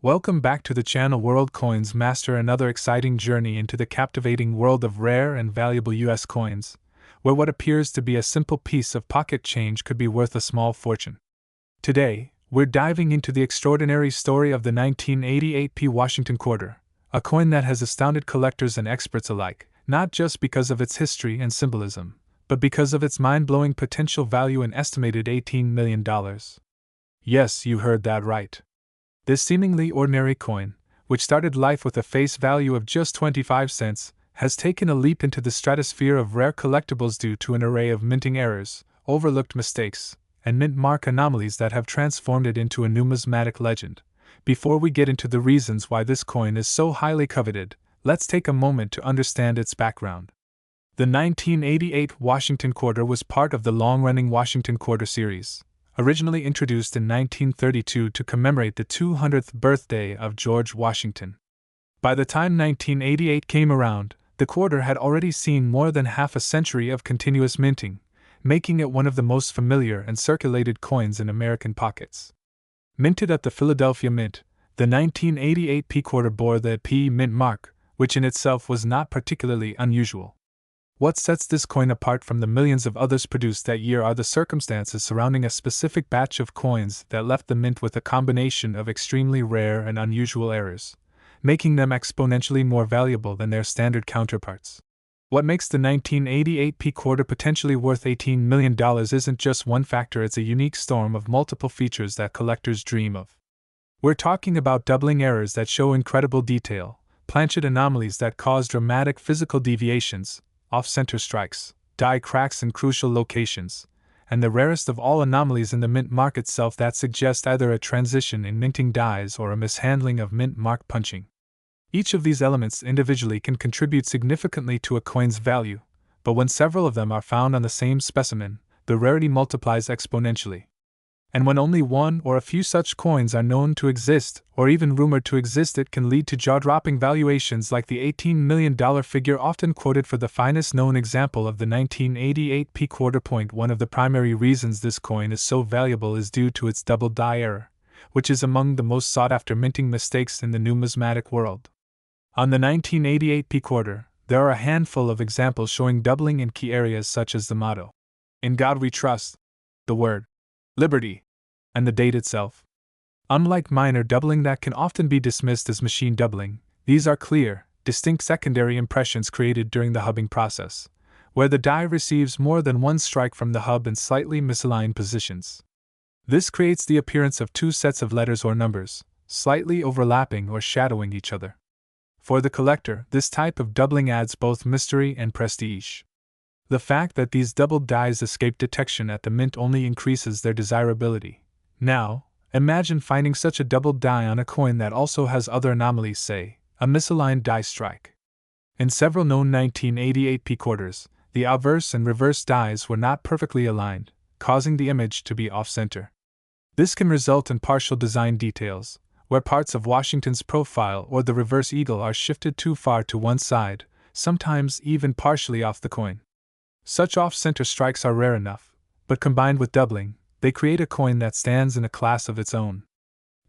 Welcome back to the channel. World Coins Master, another exciting journey into the captivating world of rare and valuable US coins, where what appears to be a simple piece of pocket change could be worth a small fortune. Today, we're diving into the extraordinary story of the 1988 P Washington quarter, a coin that has astounded collectors and experts alike, not just because of its history and symbolism, but because of its mind-blowing potential value, an estimated $18 million. Yes, you heard that right. This seemingly ordinary coin, which started life with a face value of just 25 cents, has taken a leap into the stratosphere of rare collectibles due to an array of minting errors, overlooked mistakes, and mint mark anomalies that have transformed it into a numismatic legend. Before we get into the reasons why this coin is so highly coveted, let's take a moment to understand its background. The 1988 Washington quarter was part of the long-running Washington quarter series, originally introduced in 1932 to commemorate the 200th birthday of George Washington. By the time 1988 came around, the quarter had already seen more than half a century of continuous minting, making it one of the most familiar and circulated coins in American pockets. Minted at the Philadelphia Mint, the 1988 P quarter bore the P mint mark, which in itself was not particularly unusual. What sets this coin apart from the millions of others produced that year are the circumstances surrounding a specific batch of coins that left the mint with a combination of extremely rare and unusual errors, making them exponentially more valuable than their standard counterparts. What makes the 1988 P quarter potentially worth $18 million isn't just one factor, it's a unique storm of multiple features that collectors dream of. We're talking about doubling errors that show incredible detail, planchet anomalies that cause dramatic physical deviations, off-center strikes, die cracks in crucial locations, and the rarest of all anomalies in the mint mark itself that suggest either a transition in minting dies or a mishandling of mint mark punching. Each of these elements individually can contribute significantly to a coin's value, but when several of them are found on the same specimen, the rarity multiplies exponentially. And when only one or a few such coins are known to exist, or even rumored to exist, it can lead to jaw-dropping valuations like the $18 million figure often quoted for the finest known example of the 1988 P quarter. One of the primary reasons this coin is so valuable is due to its double die error, which is among the most sought-after minting mistakes in the numismatic world. On the 1988 P quarter, there are a handful of examples showing doubling in key areas such as the motto, "In God We Trust," the word Liberty, and the date itself. Unlike minor doubling that can often be dismissed as machine doubling, these are clear, distinct secondary impressions created during the hubbing process, where the die receives more than one strike from the hub in slightly misaligned positions. This creates the appearance of two sets of letters or numbers, slightly overlapping or shadowing each other. For the collector, this type of doubling adds both mystery and prestige. The fact that these doubled dies escape detection at the mint only increases their desirability. Now, imagine finding such a doubled die on a coin that also has other anomalies, say, a misaligned die strike. In several known 1988 P quarters, the obverse and reverse dies were not perfectly aligned, causing the image to be off-center. This can result in partial design details, where parts of Washington's profile or the reverse eagle are shifted too far to one side, sometimes even partially off the coin. Such off-center strikes are rare enough, but combined with doubling, they create a coin that stands in a class of its own.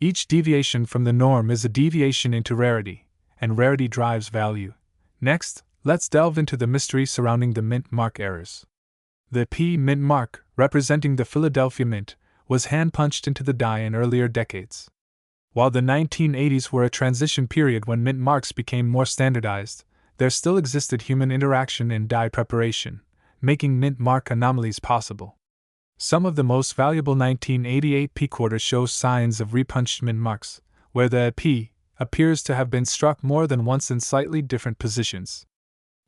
Each deviation from the norm is a deviation into rarity, and rarity drives value. Next, let's delve into the mystery surrounding the mint mark errors. The P mint mark, representing the Philadelphia Mint, was hand-punched into the die in earlier decades. While the 1980s were a transition period when mint marks became more standardized, there still existed human interaction in die preparation, making mint mark anomalies possible. Some of the most valuable 1988 P quarters show signs of repunched mint marks, where the P appears to have been struck more than once in slightly different positions.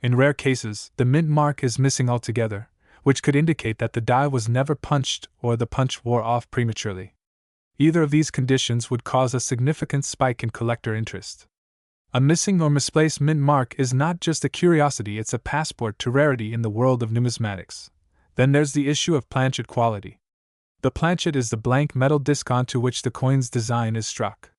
In rare cases, the mint mark is missing altogether, which could indicate that the die was never punched or the punch wore off prematurely. Either of these conditions would cause a significant spike in collector interest. A missing or misplaced mint mark is not just a curiosity, it's a passport to rarity in the world of numismatics. Then there's the issue of planchet quality. The planchet is the blank metal disc onto which the coin's design is struck.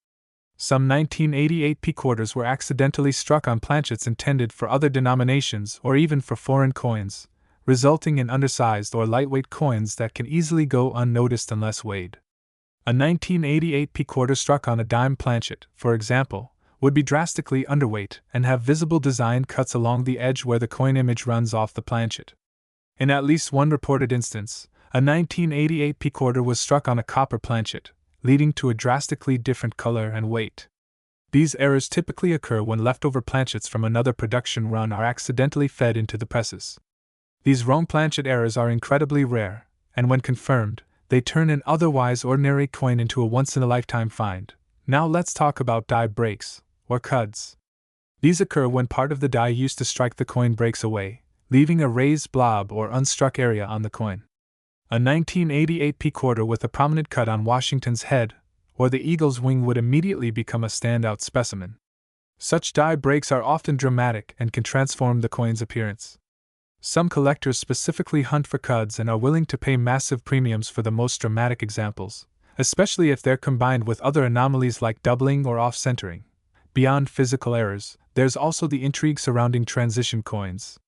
Some 1988 P quarters were accidentally struck on planchets intended for other denominations or even for foreign coins, resulting in undersized or lightweight coins that can easily go unnoticed unless weighed. A 1988 p quarter struck on a dime planchet, for example, would be drastically underweight and have visible design cuts along the edge where the coin image runs off the planchet. In at least one reported instance, a 1988 p quarter was struck on a copper planchet, leading to a drastically different color and weight. These errors typically occur when leftover planchets from another production run are accidentally fed into the presses. These wrong planchet errors are incredibly rare, and when confirmed, they turn an otherwise ordinary coin into a once-in-a-lifetime find. Now let's talk about die breaks, or cuds. These occur when part of the die used to strike the coin breaks away, leaving a raised blob or unstruck area on the coin. A 1988 p quarter with a prominent cut on Washington's head or the eagle's wing would immediately become a standout specimen. Such die breaks are often dramatic and can transform the coin's appearance. Some collectors specifically hunt for cuds and are willing to pay massive premiums for the most dramatic examples, especially if they're combined with other anomalies like doubling or off-centering. Beyond physical errors, there's also the intrigue surrounding transition coins.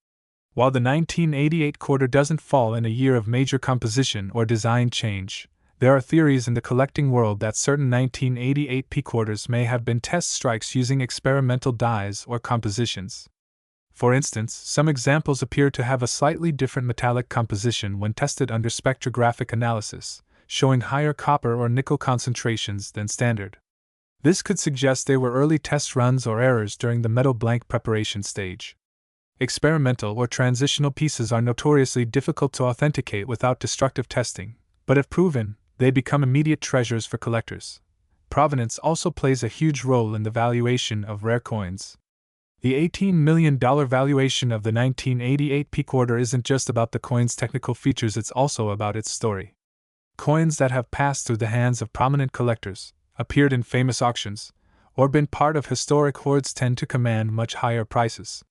While the 1988 quarter doesn't fall in a year of major composition or design change, there are theories in the collecting world that certain 1988 p quarters may have been test strikes using experimental dies or compositions. For instance, some examples appear to have a slightly different metallic composition when tested under spectrographic analysis, showing higher copper or nickel concentrations than standard. This could suggest they were early test runs or errors during the metal blank preparation stage. Experimental or transitional pieces are notoriously difficult to authenticate without destructive testing, but if proven, they become immediate treasures for collectors. Provenance also plays a huge role in the valuation of rare coins. The $18 million valuation of the 1988 p quarter isn't just about the coin's technical features, it's also about its story. Coins that have passed through the hands of prominent collectors, appeared in famous auctions, or been part of historic hoards tend to command much higher prices.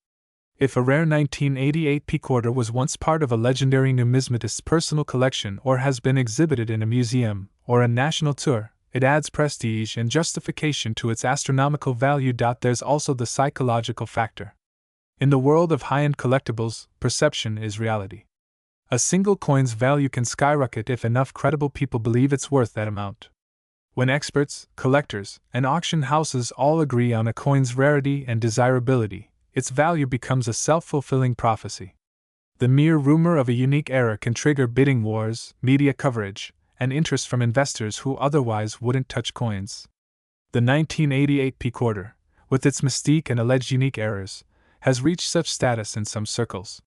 If a rare 1988 p quarter was once part of a legendary numismatist's personal collection or has been exhibited in a museum or a national tour, it adds prestige and justification to its astronomical value. There's also the psychological factor. In the world of high-end collectibles, perception is reality. A single coin's value can skyrocket if enough credible people believe it's worth that amount. When experts, collectors, and auction houses all agree on a coin's rarity and desirability, its value becomes a self-fulfilling prophecy. The mere rumor of a unique error can trigger bidding wars, media coverage, and interest from investors who otherwise wouldn't touch coins. The 1988 p quarter, with its mystique and alleged unique errors, has reached such status in some circles.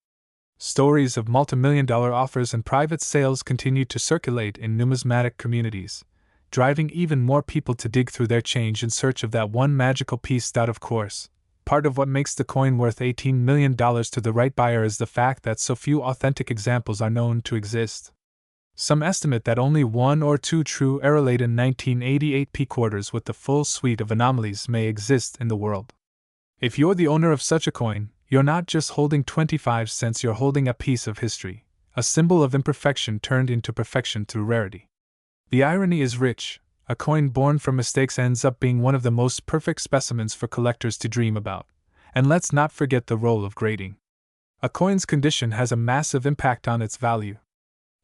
Stories of multimillion-dollar offers and private sales continue to circulate in numismatic communities, driving even more people to dig through their change in search of that one magical piece. Of course, part of what makes the coin worth $18 million to the right buyer is the fact that so few authentic examples are known to exist. Some estimate that only one or two true error-laden 1988 p quarters with the full suite of anomalies may exist in the world. If you're the owner of such a coin, you're not just holding 25 cents, you're holding a piece of history, a symbol of imperfection turned into perfection through rarity. The irony is rich. A coin born from mistakes ends up being one of the most perfect specimens for collectors to dream about. And let's not forget the role of grading. A coin's condition has a massive impact on its value.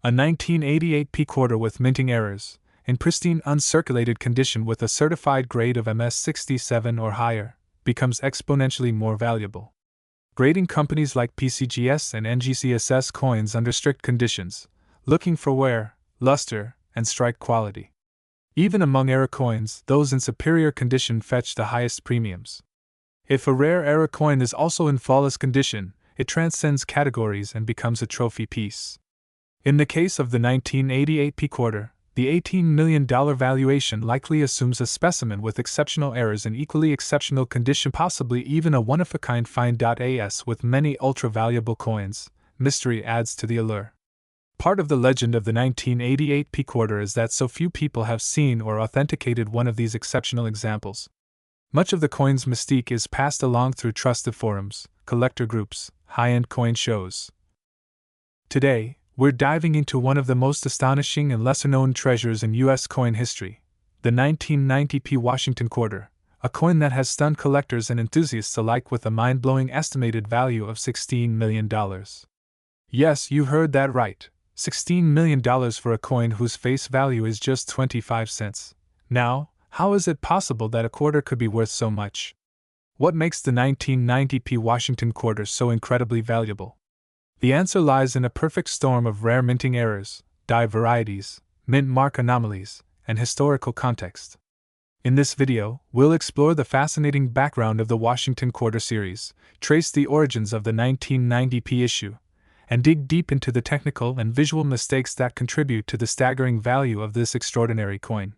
A 1988 p quarter with minting errors, in pristine uncirculated condition with a certified grade of MS67 or higher, becomes exponentially more valuable. Grading companies like PCGS and NGC assess coins under strict conditions, looking for wear, luster, and strike quality. Even among error coins, those in superior condition fetch the highest premiums. If a rare error coin is also in flawless condition, it transcends categories and becomes a trophy piece. In the case of the 1988 p quarter, the $18 million valuation likely assumes a specimen with exceptional errors in equally exceptional condition, possibly even a one-of-a-kind find. As with many ultra-valuable coins, mystery adds to the allure. Part of the legend of the 1988 p quarter is that so few people have seen or authenticated one of these exceptional examples. Much of the coin's mystique is passed along through trusted forums, collector groups, high-end coin shows. Today, we're diving into one of the most astonishing and lesser-known treasures in U.S. coin history, the 1990 p Washington quarter, a coin that has stunned collectors and enthusiasts alike with a mind-blowing estimated value of $16 million. Yes, you heard that right, $16 million for a coin whose face value is just 25 cents. Now, how is it possible that a quarter could be worth so much? What makes the 1990p Washington quarter so incredibly valuable? The answer lies in a perfect storm of rare minting errors, die varieties, mint mark anomalies, and historical context. In this video, we'll explore the fascinating background of the Washington Quarter series, trace the origins of the 1990p issue, and dig deep into the technical and visual mistakes that contribute to the staggering value of this extraordinary coin.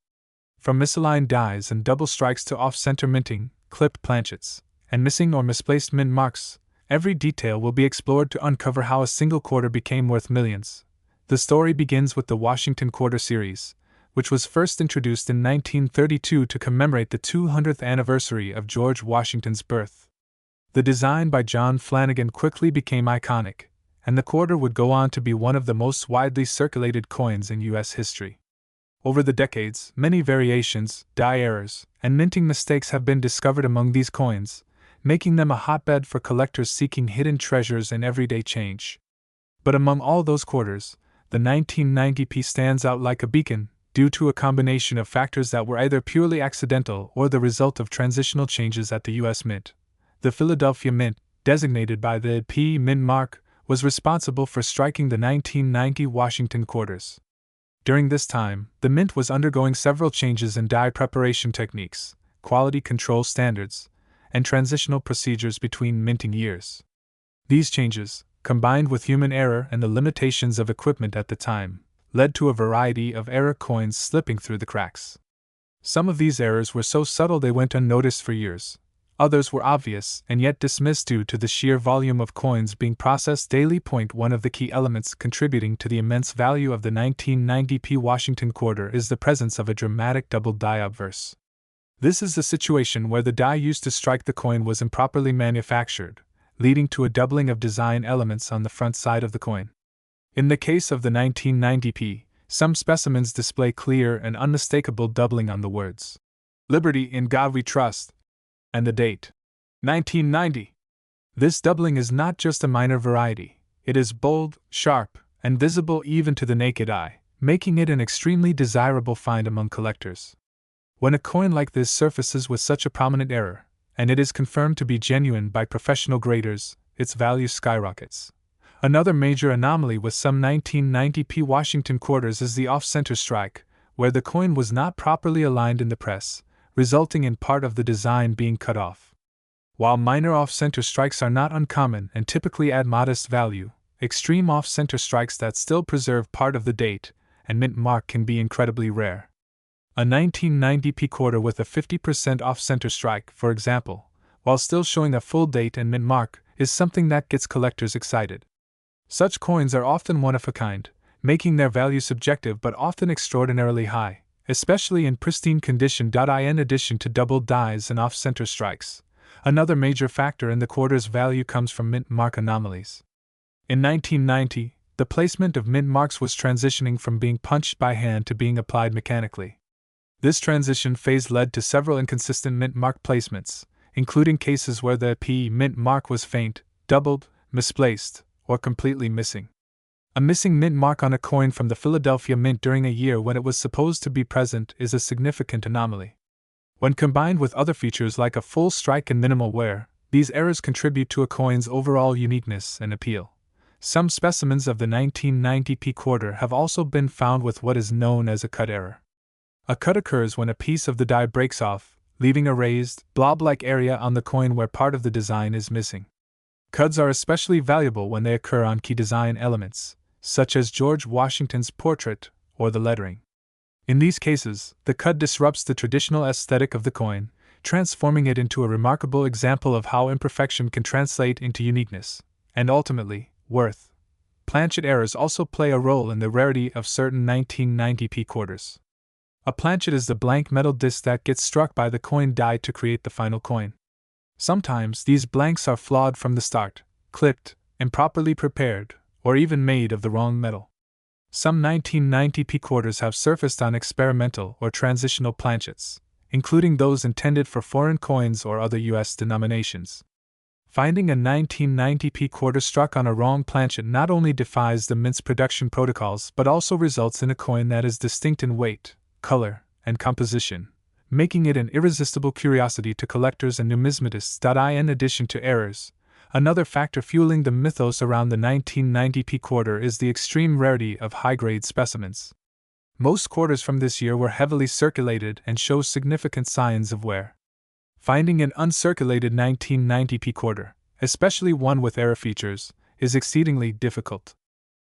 From misaligned dies and double strikes to off-center minting, clipped planchets, and missing or misplaced mint marks, every detail will be explored to uncover how a single quarter became worth millions. The story begins with the Washington Quarter series, which was first introduced in 1932 to commemorate the 200th anniversary of George Washington's birth. The design by John Flanagan quickly became iconic, and the quarter would go on to be one of the most widely circulated coins in U.S. history. Over the decades, many variations, die errors, and minting mistakes have been discovered among these coins, making them a hotbed for collectors seeking hidden treasures in everyday change. But among all those quarters, the 1990p stands out like a beacon, due to a combination of factors that were either purely accidental or the result of transitional changes at the U.S. Mint. The Philadelphia Mint, designated by the P Mint mark, was responsible for striking the 1990 Washington quarters. During this time, the Mint was undergoing several changes in die preparation techniques, quality control standards, and transitional procedures between minting years. These changes, combined with human error and the limitations of equipment at the time, led to a variety of error coins slipping through the cracks. Some of these errors were so subtle they went unnoticed for years. Others were obvious and yet dismissed due to the sheer volume of coins being processed daily. One of the key elements contributing to the immense value of the 1990p Washington quarter is the presence of a dramatic double die obverse. This is the situation where the die used to strike the coin was improperly manufactured, leading to a doubling of design elements on the front side of the coin. In the case of the 1990p, some specimens display clear and unmistakable doubling on the words, "Liberty in God We Trust," and the date, 1990. This doubling is not just a minor variety, it is bold, sharp, and visible even to the naked eye, making it an extremely desirable find among collectors. When a coin like this surfaces with such a prominent error, and it is confirmed to be genuine by professional graders, its value skyrockets. Another major anomaly with some 1990p Washington quarters is the off-center strike, where the coin was not properly aligned in the press, resulting in part of the design being cut off. While minor off-center strikes are not uncommon and typically add modest value, extreme off-center strikes that still preserve part of the date and mint mark can be incredibly rare. A 1990p quarter with a 50% off-center strike, for example, while still showing a full date and mint mark, is something that gets collectors excited. Such coins are often one of a kind, making their value subjective but often extraordinarily high, especially in pristine condition. In addition to double dies and off-center strikes, another major factor in the quarter's value comes from mint mark anomalies. In 1990, the placement of mint marks was transitioning from being punched by hand to being applied mechanically. This transition phase led to several inconsistent mint mark placements, including cases where the P mint mark was faint, doubled, misplaced, or completely missing. A missing mint mark on a coin from the Philadelphia Mint during a year when it was supposed to be present is a significant anomaly. When combined with other features like a full strike and minimal wear, these errors contribute to a coin's overall uniqueness and appeal. Some specimens of the 1990p quarter have also been found with what is known as a cut error. A cut occurs when a piece of the die breaks off, leaving a raised, blob-like area on the coin where part of the design is missing. Cuts are especially valuable when they occur on key design elements, such as George Washington's portrait or the lettering. In these cases, the cut disrupts the traditional aesthetic of the coin, transforming it into a remarkable example of how imperfection can translate into uniqueness, and ultimately, worth. Planchet errors also play a role in the rarity of certain 1990p quarters. A planchet is the blank metal disc that gets struck by the coin die to create the final coin. Sometimes these blanks are flawed from the start, clipped, improperly prepared, or even made of the wrong metal. Some 1990p quarters have surfaced on experimental or transitional planchets, including those intended for foreign coins or other U.S. denominations. Finding a 1990p quarter struck on a wrong planchet not only defies the mint's production protocols but also results in a coin that is distinct in weight, color, and composition, making it an irresistible curiosity to collectors and numismatists. In addition to errors, another factor fueling the mythos around the 1990p quarter is the extreme rarity of high-grade specimens. Most quarters from this year were heavily circulated and show significant signs of wear. Finding an uncirculated 1990p quarter, especially one with error features, is exceedingly difficult.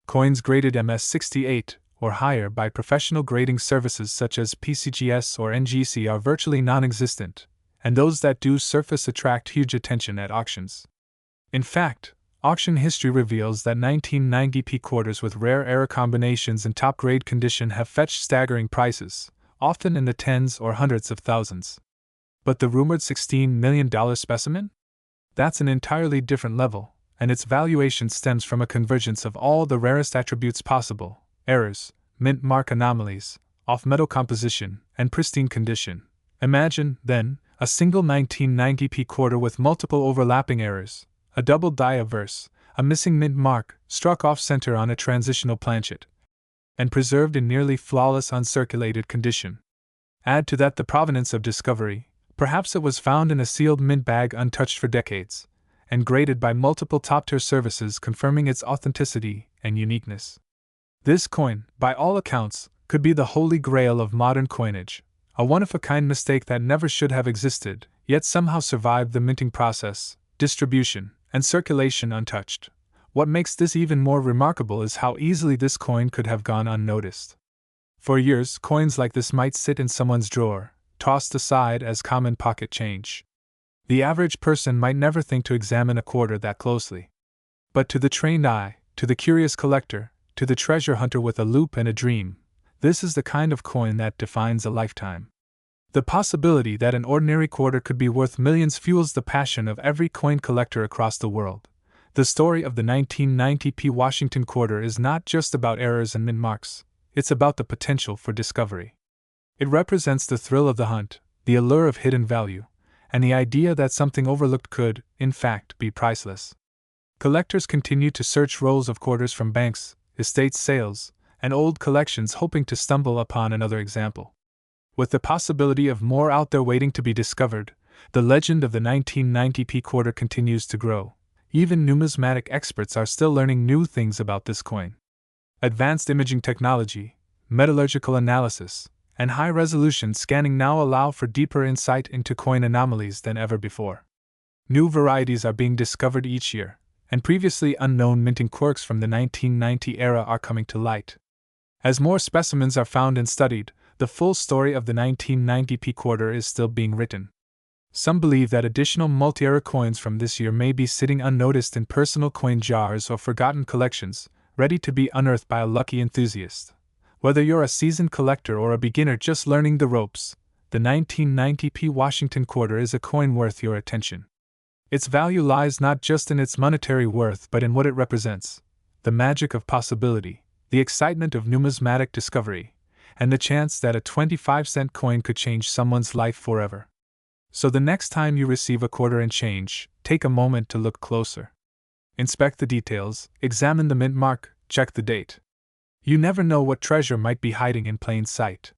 Coins graded MS68 or higher by professional grading services such as PCGS or NGC are virtually non-existent, and those that do surface attract huge attention at auctions. In fact, auction history reveals that 1990p quarters with rare error combinations in top-grade condition have fetched staggering prices, often in the tens or hundreds of thousands. But the rumored $16 million specimen? That's an entirely different level, and its valuation stems from a convergence of all the rarest attributes possible: errors, mint mark anomalies, off-metal composition, and pristine condition. Imagine, then, a single 1990p quarter with multiple overlapping errors, a double die averse, a missing mint mark, struck off-center on a transitional planchet, and preserved in nearly flawless uncirculated condition. Add to that the provenance of discovery. Perhaps it was found in a sealed mint bag untouched for decades, and graded by multiple top-tier services confirming its authenticity and uniqueness. This coin, by all accounts, could be the holy grail of modern coinage, a one-of-a-kind mistake that never should have existed, yet somehow survived the minting process, distribution, and circulation untouched. What makes this even more remarkable is how easily this coin could have gone unnoticed. For years, coins like this might sit in someone's drawer, tossed aside as common pocket change. The average person might never think to examine a quarter that closely. But to the trained eye, to the curious collector, to the treasure hunter with a loupe and a dream, this is the kind of coin that defines a lifetime. The possibility that an ordinary quarter could be worth millions fuels the passion of every coin collector across the world. The story of the 1990p Washington quarter is not just about errors and mint marks, it's about the potential for discovery. It represents the thrill of the hunt, the allure of hidden value, and the idea that something overlooked could, in fact, be priceless. Collectors continue to search rolls of quarters from banks, estate sales, and old collections hoping to stumble upon another example. With the possibility of more out there waiting to be discovered, the legend of the 1990p quarter continues to grow. Even numismatic experts are still learning new things about this coin. Advanced imaging technology, metallurgical analysis, and high-resolution scanning now allow for deeper insight into coin anomalies than ever before. New varieties are being discovered each year, and previously unknown minting quirks from the 1990 era are coming to light. As more specimens are found and studied, the full story of the 1990p quarter is still being written. Some believe that additional multi-era coins from this year may be sitting unnoticed in personal coin jars or forgotten collections, ready to be unearthed by a lucky enthusiast. Whether you're a seasoned collector or a beginner just learning the ropes, the 1990p Washington quarter is a coin worth your attention. Its value lies not just in its monetary worth but in what it represents: the magic of possibility, the excitement of numismatic discovery, and the chance that a 25-cent coin could change someone's life forever. So the next time you receive a quarter and change, take a moment to look closer. Inspect the details, examine the mint mark, check the date. You never know what treasure might be hiding in plain sight.